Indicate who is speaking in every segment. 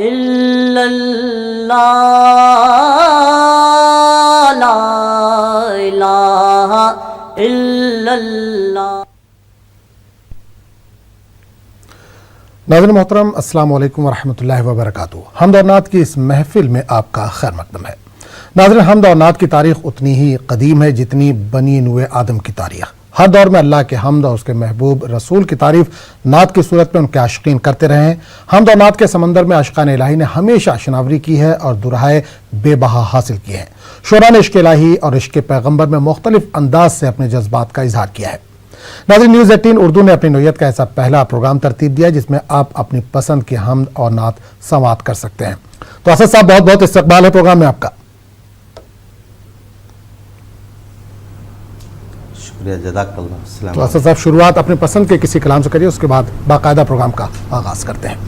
Speaker 1: इल्लल्लाह ला इलाहा इल्लल्लाह।
Speaker 2: नाज़रीन मोहतरम, अस्सलाम वालेकुम वरहमतुल्लाहि वबरकातुहू। हम्द और नात की इस महफिल में आपका खैर मकदम है। नाज़रीन, हम्द और नात की तारीख उतनी ही कदीम है जितनी बनी नूए आदम की तारीख। हर दौर में अल्लाह के हम्द और उसके महबूब रसूल की तारीफ नात की सूरत में उनके आशिकीन करते रहे हैं। हम्द और नात के समंदर में आशिकान इलाही ने हमेशा शनावरी की है और दुराए बेबहा हासिल किए हैं। शुरा ने इश्क इलाही और इश्क पैगंबर में मुख्तलिफ अंदाज से अपने जज्बात का इजहार किया है। नाज़रीन, न्यूज़ 18 उर्दू ने अपनी नोयत का ऐसा पहला प्रोग्राम तरतीब दिया जिसमें आप अपनी पसंद की हम्द और नात संवाद कर सकते हैं। तो असद साहब, बहुत बहुत इस्तकबाल है प्रोग्राम में आपका।
Speaker 3: शुक्रिया, जज़ाकल्लाह।
Speaker 2: तो असद साहब, शुरुआत अपनी पसंद के किसी कलाम से करिए, उसके बाद बाकायदा प्रोग्राम का आगाज करते हैं।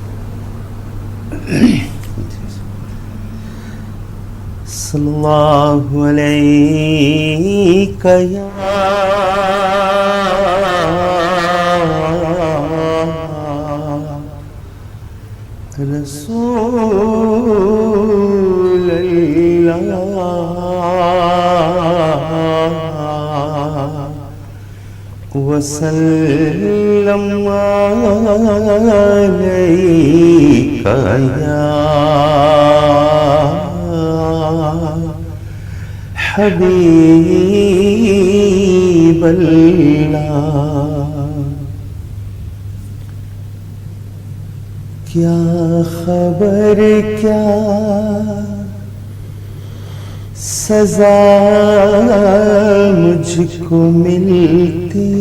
Speaker 3: सल्लल्लाहु अलैका या रसूल अल्लाह वसल्लम अलैका या हबीब अल्लाह। क्या खबर क्या सजा मुझको मिलती,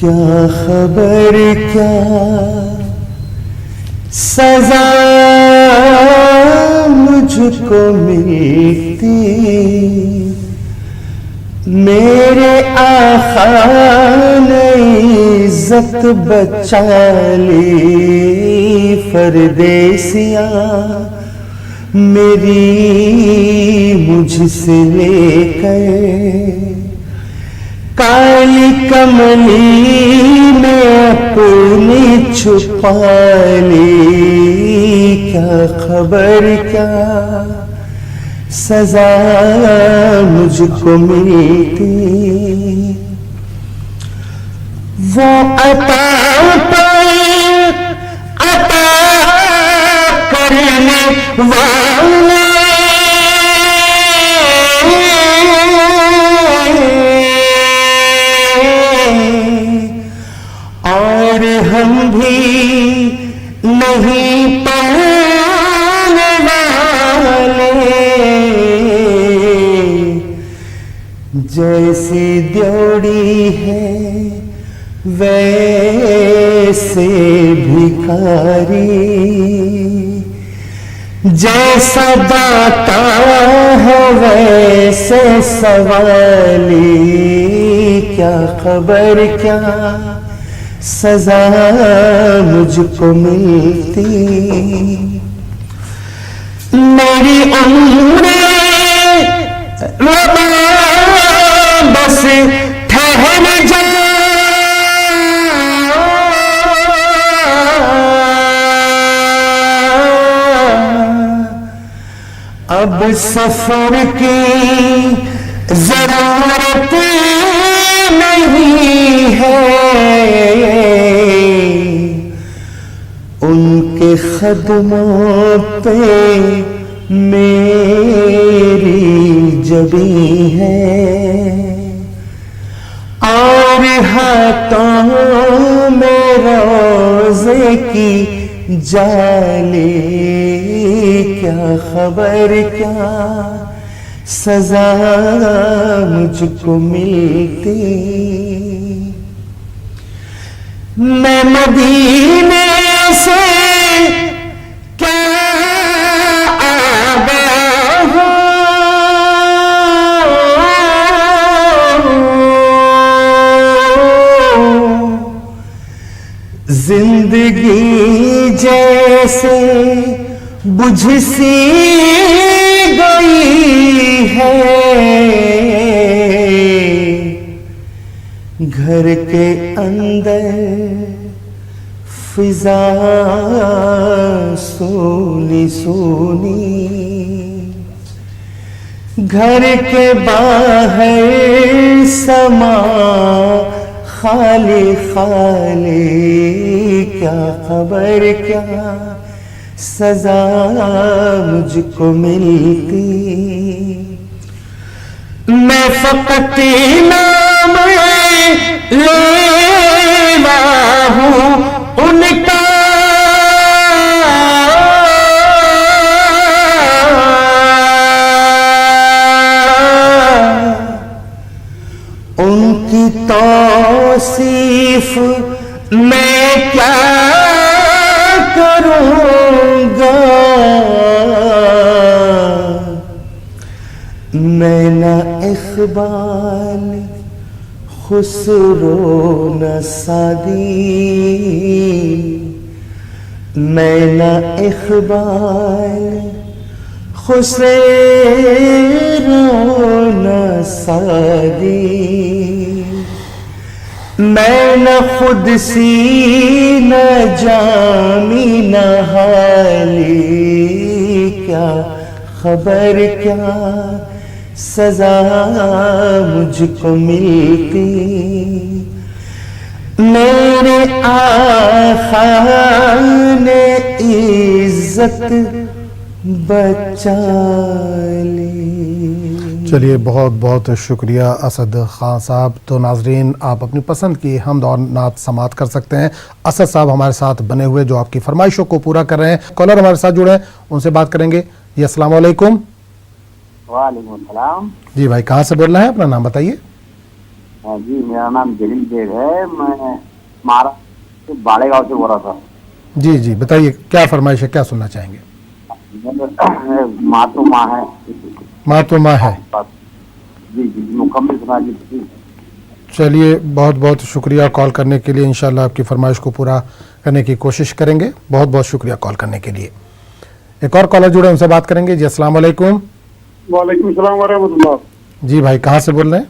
Speaker 3: क्या खबर क्या सजा मुझको मिलती, मेरे आका ने इज्जत बचा ली परदेसिया मेरी मुझसे लेकर काली कमली में अपनी छुपा ली। क्या खबर क्या सजा मुझको मिलती, वो अता करने वाले और हम भी नहीं पाने वाले, जैसी द्योड़ी है वैसे भिखारी, जैसा दाता है वैसे सवाली। क्या खबर क्या सजा मुझको मिलती, मेरी उम्रें बस ठहर जा, अब सफर की जरूरत नहीं है, उनके खदमों पे मेरी जबी है और हाथों में रोज़े की जाले। क्या खबर क्या सजा मुझको मिलती, मैं मदीने से क्या आगा हूँ, जिंदगी जैसे बुझ सी गई है, घर के अंदर फिजा सोनी सोनी, घर के बाहर समा खाली खाली, क्या खबर क्या सजा मुझको मिलती। मैं फकत नाम लेना हूँ उनका, उनकी तौसीफ मैं क्या करूँगा। मैं न इक़बाल खुसरो न सादी, मैं न इक़बाल खुसरो न सादी, मैं न खुद सी न जामी न हाली, क्या खबर क्या सजा मुझको मिलती। मेरे आका ने इज्जत बचा ली।
Speaker 2: चलिए, बहुत बहुत शुक्रिया असद खान साहब। तो नाजरीन, आप अपनी पसंद की हमद और नात समात कर सकते हैं। असद साहब हमारे साथ बने हुए जो आपकी फरमाइशों को पूरा कर रहे हैं। कॉलर हमारे साथ जुड़े हैं, उनसे बात करेंगे। जी अस्सलाम वालेकुम।
Speaker 4: वालेकुम सलाम।
Speaker 2: जी भाई, कहाँ से बोल रहे हैं? अपना नाम बताइए।
Speaker 4: जी मेरा नाम जलील बेग है, मैं महाराष्ट्र बाड़ेगांव से बोल रहा था।
Speaker 2: जी जी, बताइए क्या फरमाइश है, क्या सुनना चाहेंगे?
Speaker 4: माँ तो माँ है।
Speaker 2: माँ तो माँ है।
Speaker 4: जी जी, मुकम्मल सुना जी।
Speaker 2: चलिए, बहुत बहुत शुक्रिया कॉल करने के लिए। इंशाल्लाह आपकी फरमाइश को पूरा करने की कोशिश करेंगे। बहुत बहुत शुक्रिया कॉल करने के लिए। एक और कॉलर जुड़े, उनसे बात करेंगे। जी अस्सलाम वालेकुम।
Speaker 5: वालेकुम सलाम व रहमतुल्लाह।
Speaker 2: जी भाई, कहाँ से बोल रहे हैं?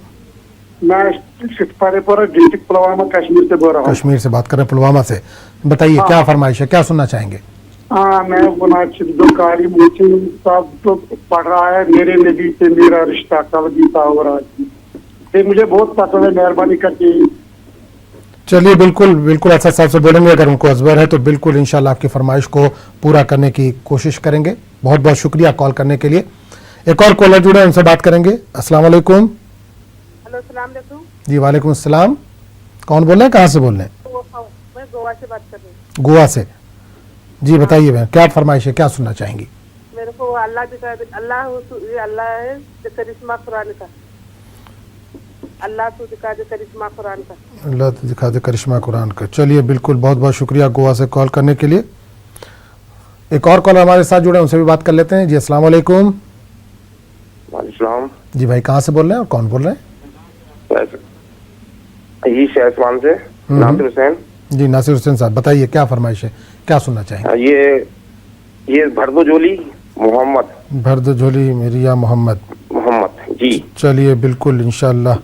Speaker 5: मैं शिफारेपुरा डिस्ट्रिक्ट पुलवामा कश्मीर से बोल रहा हूँ।
Speaker 2: कश्मीर से बात कर रहे हैं, पुलवामा से। बताइए क्या फरमाइश है, क्या सुनना चाहेंगे?
Speaker 5: हाँ, मैं मुनासिब जो कारी मुझे साहब तो पढ़ रहा है, मेरे नबी से मेरा रिश्ता कल बीता हो रहा है। ये मुझे बहुत पसंद है, मेहरबानी करके।
Speaker 2: चलिए, बिल्कुल बिल्कुल असद साहब से बोलेंगे, अगर उनको अजबर है तो बिल्कुल इंशाल्लाह आपकी फरमाइश को पूरा करने की कोशिश करेंगे। बहुत बहुत शुक्रिया कॉल करने के लिए। एक और कॉलर जुड़े, उनसे बात करेंगे। अस्सलाम वालेकुम।
Speaker 6: हेलो, सलाम अलैकुम।
Speaker 2: जी वालेकुम अस्सलाम। कौन बोल रहे हैं, कहाँ से बोल रहे हैं?
Speaker 6: मैं गोवा से बात कर रही हूँ।
Speaker 2: गोवा से। जी बताइए बहन, क्या फरमाइश है, क्या सुनना चाहेंगी?
Speaker 6: मेरे को अल्लाह दिखा दे, अल्लाह है करिश्मा कुरान का। अल्लाह तो दिखा दे करिश्मा कुरान का।
Speaker 2: अल्लाह तो दिखा दे करिश्मा कुरान का। चलिए, बिल्कुल, बहुत बहुत शुक्रिया गोवा से कॉल करने के लिए। एक और कॉलर हमारे साथ जुड़े, उनसे भी बात कर लेते हैं। जी अस्सलाम वालेकुम।
Speaker 7: वालेकुम।
Speaker 2: जी भाई, कहाँ से बोल रहे हैं और कौन बोल रहे हैं?
Speaker 7: ये शहसवान से नासिर हुसैन।
Speaker 2: जी नासिर हुसैन साहब, बताइए क्या फरमाइश है, क्या सुनना चाहेंगे?
Speaker 7: ये भर दो झोली मोहम्मद।
Speaker 2: भर दो झोली मेरी या मोहम्मद।
Speaker 7: मोहम्मद जी।
Speaker 2: चलिए, बिल्कुल इंशाल्लाह।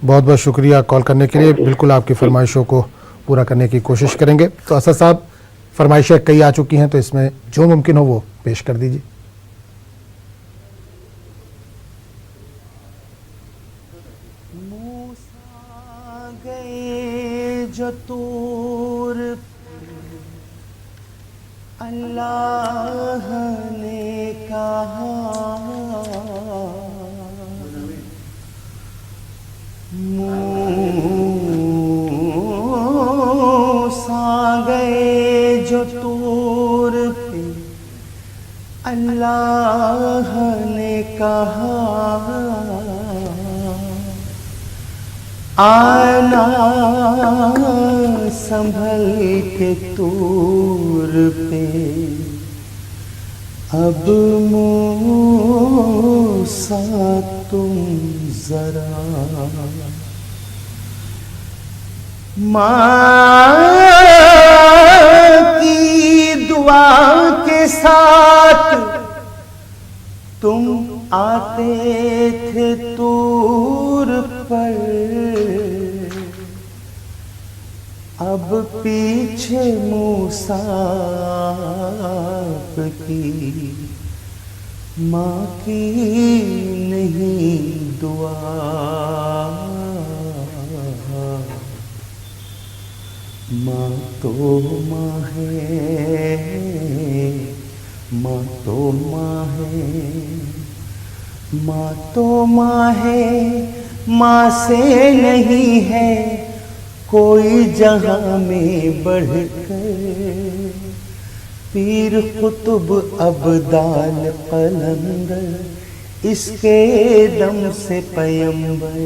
Speaker 2: बहुत बहुत शुक्रिया कॉल करने के लिए। बिल्कुल आपकी फरमाइशों को पूरा करने की कोशिश करेंगे। तो असद साहब, फरमाइशें कई आ चुकी हैं, तो इसमें जो मुमकिन हो वो पेश कर दीजिए।
Speaker 3: मूसा गए जो तूर, अल्लाह ने कहा मूसा गए जो तूर पे, अल्लाह ने कहा आना संभल के तूर पे, अब मूसा तुम जरा माँ की दुआ के साथ तुम आते थे तूर पर, अब पीछे सांप की, माँ की नहीं दुआ। माँ तो माँ है, माँ तो माँ है, माँ तो माँ है, माँ से नहीं है कोई जहाँ में बढ़कर। पीर कुतुब अब्दाल कलंदर, इसके दम से पैगंबर।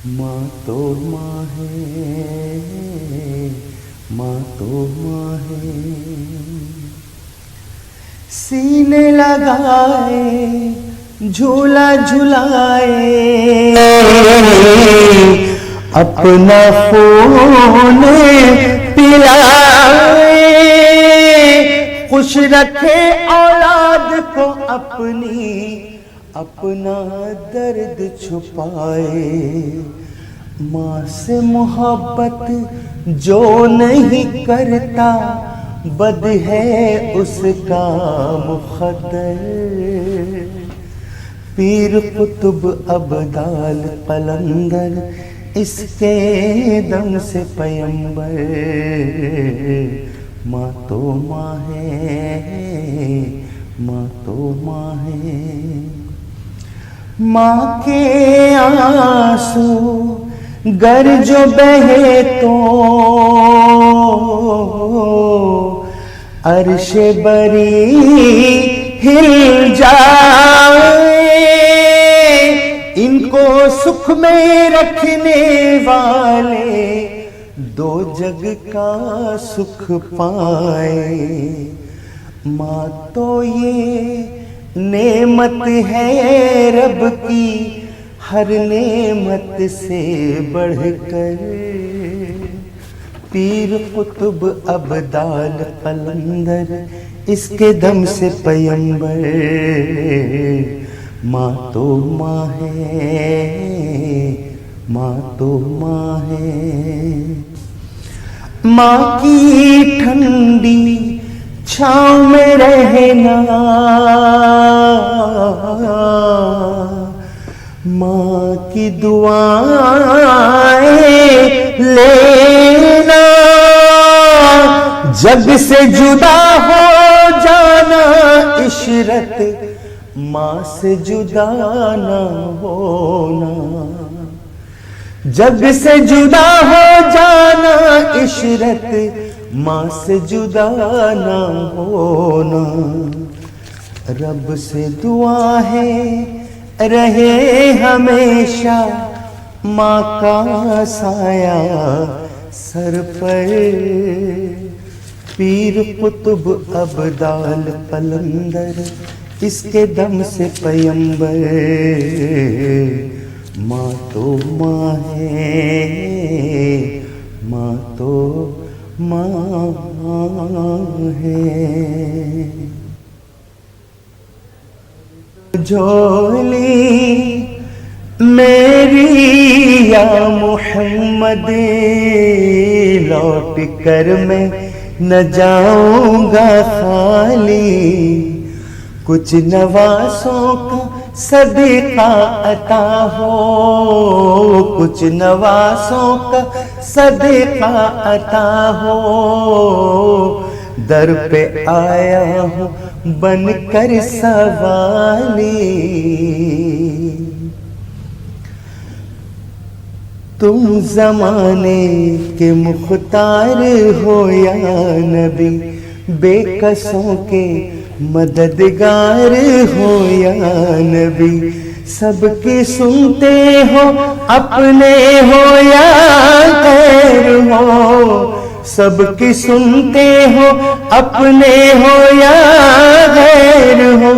Speaker 3: माँ तो माँ है, माँ तो माँ है। सीने लगाए झूला झुलाए, अपना खून पिलाए। खुश रखे औलाद को अपनी, अपना दर्द छुपाए। माँ से मोहब्बत जो नहीं करता, बद है उसका मुक़द्दर। पीर कुतुब अब्दाल कलंदर, इसके दम से पैगंबर। माँ तो माँ है, माँ तो माँ है। माँ के आंसू गर जो बहे तो अर्शे बरी हिल जाए। इनको सुख में रखने वाले दो जग का सुख पाए। माँ तो ये नेमत है रब की, हर नेमत से बढ़कर। पीर कुतुब अब्दाल कलंदर, इसके दम से पैगंबर। माँ तो माँ है, माँ तो माँ है। माँ की ठंडी छाँव में रहना, माँ की दुआएं लेना। जग से जुदा हो जाना इशरत, माँ से जुदा ना होना। जग से जुदा हो जाना इशरत, माँ से जुदा ना होना। रब से दुआ है रहे हमेशा, माँ का साया सर पर। पीर कुतुब अब्दाल कलंदर, इसके दम से पैगंबर। माँ तो माँ है, माँ तो माँ है। झोली मेरी या मोहम्मद, लौट कर मैं न जाऊंगा खाली। कुछ नवासों का सदका अता हो, कुछ नवासों का सदका अता हो। दर पे आया हूँ बनकर सवाली। तुम जमाने के मुख्तार हो या नबी, बेकसों के मददगार हो या नबी। सबकी सुनते हो अपने हो या गैर हो, सबकी सुनते हो अपने हो या गैर हो।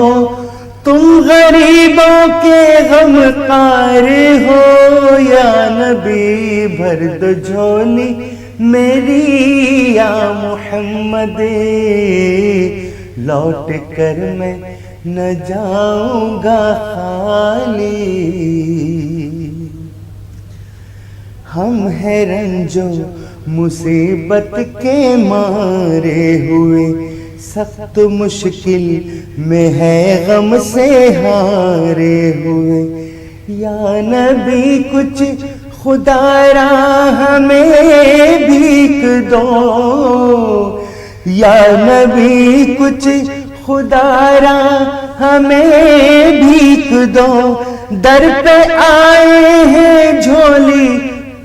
Speaker 3: तुम गरीबों के गमकार हो या नबी, भर दो झोली मेरी या मोहम्मद। लौट कर मैं न जाऊंगा खाली। हम हैं रंजो मुसीबत के मारे हुए, सख्त मुश्किल में है गम से हारे हुए। या नबी कुछ खुदारा हमें भीख दो, या नबी कुछ खुदारा हमें भीख दो। दर पे आए हैं झोली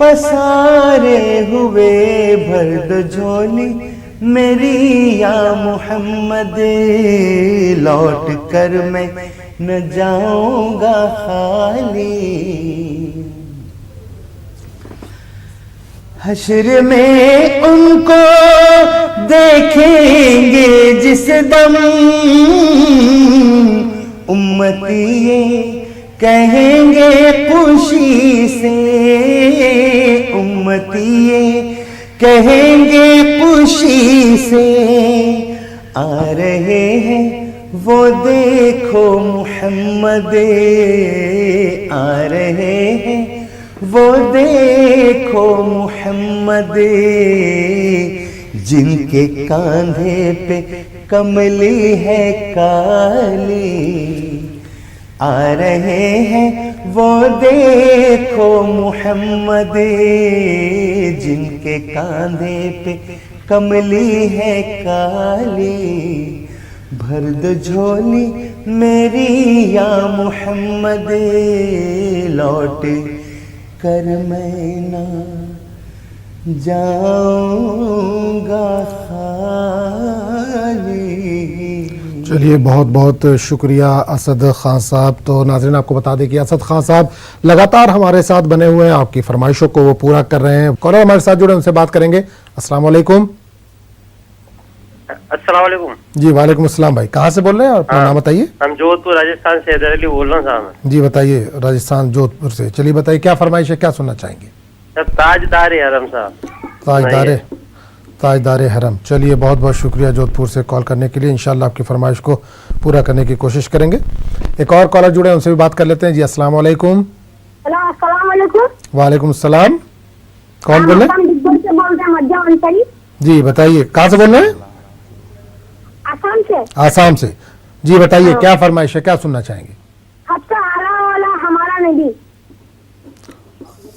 Speaker 3: पसारे हुए, भर दो झोली मेरी या मोहम्मद, लौट कर मैं न जाऊंगा खाली। हश्र में उनको देखेंगे जिस दम, उम्मती ये कहेंगे खुशी से, उम्मती ये कहेंगे खुशी से। आ रहे हैं वो देखो मोहम्मद, आ रहे हैं वो देखो मोहम्मद, जिनके कांधे पे कमली है काली। आ रहे हैं वो देखो मोहम्मद, जिनके कांधे पे कमली है काली। भर दो झोली मेरी या मोहम्मद, लौट कर मैं ना जाऊंगा खाली।
Speaker 2: चलिए बहुत बहुत शुक्रिया असद खान साहब। तो नाज़रीन आपको बता दें कि असद खान साहब लगातार हमारे साथ बने हुए हैं, आपकी फरमाइशों को वो पूरा कर रहे हैं। कॉलर हमारे साथ जुड़े, उनसे बात करेंगे। अस्सलाम वालेकुम।
Speaker 7: अस्सलाम वालेकुम।
Speaker 2: जी वालेकुम अस्सलाम। भाई कहाँ से बोल रहे हैं और अपना नाम बताइए।
Speaker 7: हम जोधपुर राजस्थान से हैदर अली बोल रहा हूँ साहब।
Speaker 2: जी बताइए, राजस्थान जोधपुर से। चलिए बताइए क्या फरमाइश है, क्या सुनना चाहेंगे।
Speaker 7: सब ताजदार हरम साहब।
Speaker 2: ताजदार हरम। चलिए बहुत बहुत शुक्रिया जोधपुर से कॉल करने के लिए। इंशाल्लाह आपकी फरमाइश को पूरा करने की कोशिश करेंगे। एक और कॉलर जुड़े, उनसे भी बात कर लेते हैं। जी अस्सलाम वालेकुम। वालेकुम अस्सलाम। कौन बोल रहे हैं? जी बताइए, कहाँ से बोल रहे हैं?
Speaker 8: आसाम से।
Speaker 2: आसाम से। जी बताइए क्या फरमाइश है, क्या सुनना चाहेंगे।
Speaker 8: सबसे आला वाला हमारा नबी।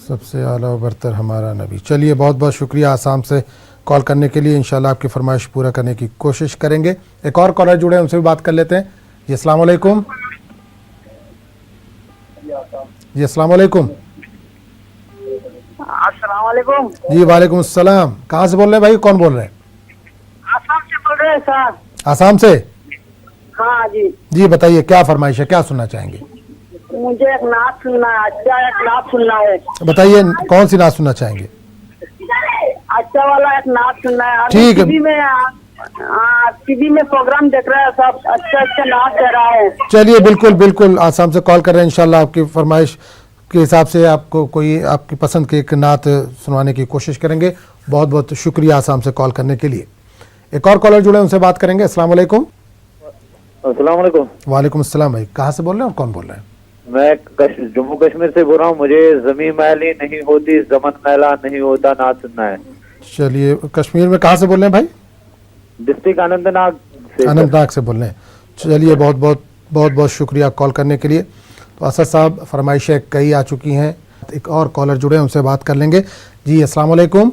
Speaker 2: सबसे आला व बरतर हमारा नबी। चलिए बहुत बहुत शुक्रिया आसाम से कॉल करने के लिए। इंशाल्लाह आपकी फरमाइश पूरा करने की कोशिश करेंगे। एक और कॉलर जुड़े, उनसे भी बात कर लेते हैं। जी अस्सलाम वालेकुम। जी अस्सलाम वालेकुम।
Speaker 6: अस्सलाम वालेकुम।
Speaker 2: जी वालेकुम अस्सलाम। कहाँ से बोल रहे हैं भाई, कौन बोल रहे हैं?
Speaker 6: आसाम से बोल रहे हैं सर।
Speaker 2: आसाम से।
Speaker 6: हाँ जी।
Speaker 2: जी बताइए क्या फरमाइश है, क्या सुनना चाहेंगे।
Speaker 6: मुझे एक नात सुनना है, अच्छा एक नात सुनना है।
Speaker 2: बताइए कौन सी नात सुनना चाहेंगे।
Speaker 6: अच्छा वाला एक नात सुनना है।
Speaker 2: ठीक है।
Speaker 6: टीवी में प्रोग्राम देख रहे हैं, सब अच्छा नात दे रहा है।
Speaker 2: चलिए बिल्कुल बिल्कुल, आसाम से कॉल कर रहे हैं। इंशाल्लाह आपकी फरमाइश के हिसाब से आपको कोई आपकी पसंद की एक नात सुनवाने की कोशिश करेंगे। बहुत बहुत शुक्रिया आसाम से कॉल करने के लिए। एक और कॉलर जुड़े, उनसे बात करेंगे। अस्सलाम वालेकुम।
Speaker 9: अस्सलाम वालेकुम।
Speaker 2: वालेकुम अस्सलाम। भाई कहाँ से बोल रहे हैं और कौन बोल रहे हैं?
Speaker 9: मैं जम्मू कश्मीर से बोल रहा हूँ। मुझे जमीन मैली नहीं होती, जमन मैला नहीं होता नात सुनना है।
Speaker 2: चलिए कश्मीर में कहाँ से बोल रहे हैं भाई?
Speaker 9: डिस्ट्रिक्ट अनंतनाग से।
Speaker 2: अनंतनाग से बोल रहे हैं। चलिए बहुत बहुत शुक्रिया कॉल करने के लिए। तो असद साहब फरमाइशें कई आ चुकी हैं। एक और कॉलर जुड़े, उनसे बात कर लेंगे। जी अस्सलाम वालेकुम।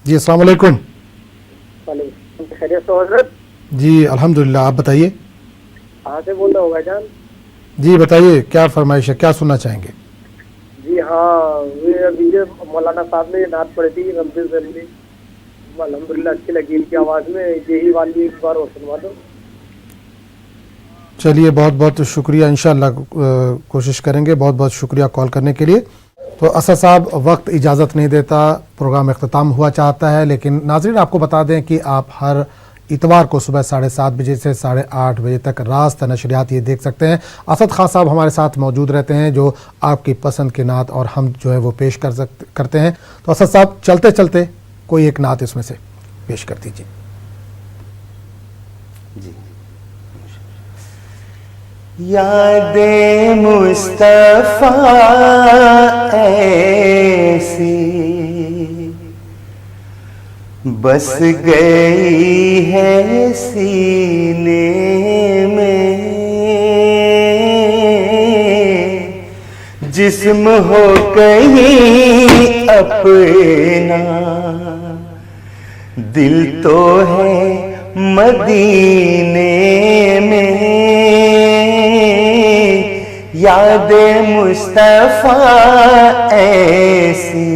Speaker 2: जी अस्सलाम वालेकुम। जी अल्हम्दुलिल्लाह, आप बताइए।
Speaker 10: कहाँ से बोल रहे हो भाईजान?
Speaker 2: जी बताइए क्या फरमाइश है, क्या सुनना चाहेंगे।
Speaker 10: जी हाँ, ये मौलाना साहब ने ये नात पढ़ी थी रब्बी ज़िल्ली, अल्हम्दुलिल्लाह अच्छी लगी इनकी आवाज़ में। यही वाली एक बार और सुनवा दो।
Speaker 2: चलिए बहुत बहुत शुक्रिया, इंशाअल्लाह कोशिश करेंगे। बहुत बहुत शुक्रिया कॉल करने के लिए। तो असद साहब वक्त इजाज़त नहीं देता, प्रोग्राम अख्ताम हुआ चाहता है, लेकिन नाज़रीन आपको बता दें कि आप हर इतवार को सुबह 7:30 बजे से 8:30 बजे तक रास्त नशरियात ये देख सकते हैं। असद खान साहब हमारे साथ मौजूद रहते हैं, जो आपकी पसंद के नात और हम जो है वो पेश करते हैं। तो असद साहब चलते चलते कोई एक नात इसमें से पेश कर दीजिए।
Speaker 3: जी यादें मुस्तफा ऐसी बस गई है सीने में, जिस्म हो कहीं अपना, दिल तो है मदीने में। यादें मुस्तफा ऐसी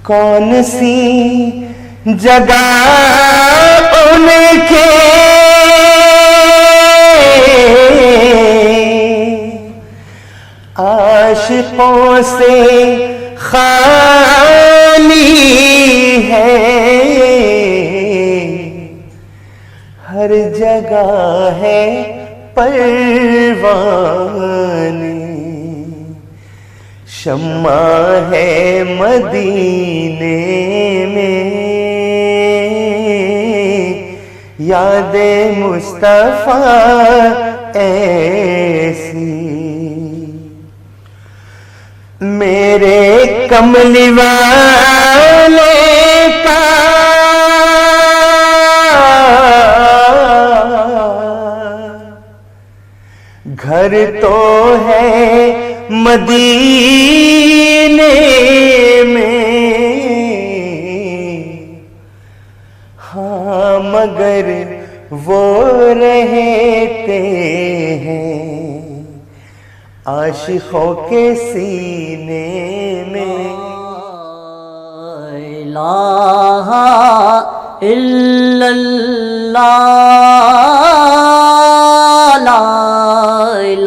Speaker 3: कौन सी जगह उनके आशिकों से खाली है, हर जगह है परवाने, शम्मा है मदीने में। यादें मुस्तफा ऐसी मेरे कमली वाले का घर तो है मदीने में, हाँ मगर वो रहते हैं आशिकों के सीने में।
Speaker 1: इलाहा इल्लल्लाह ला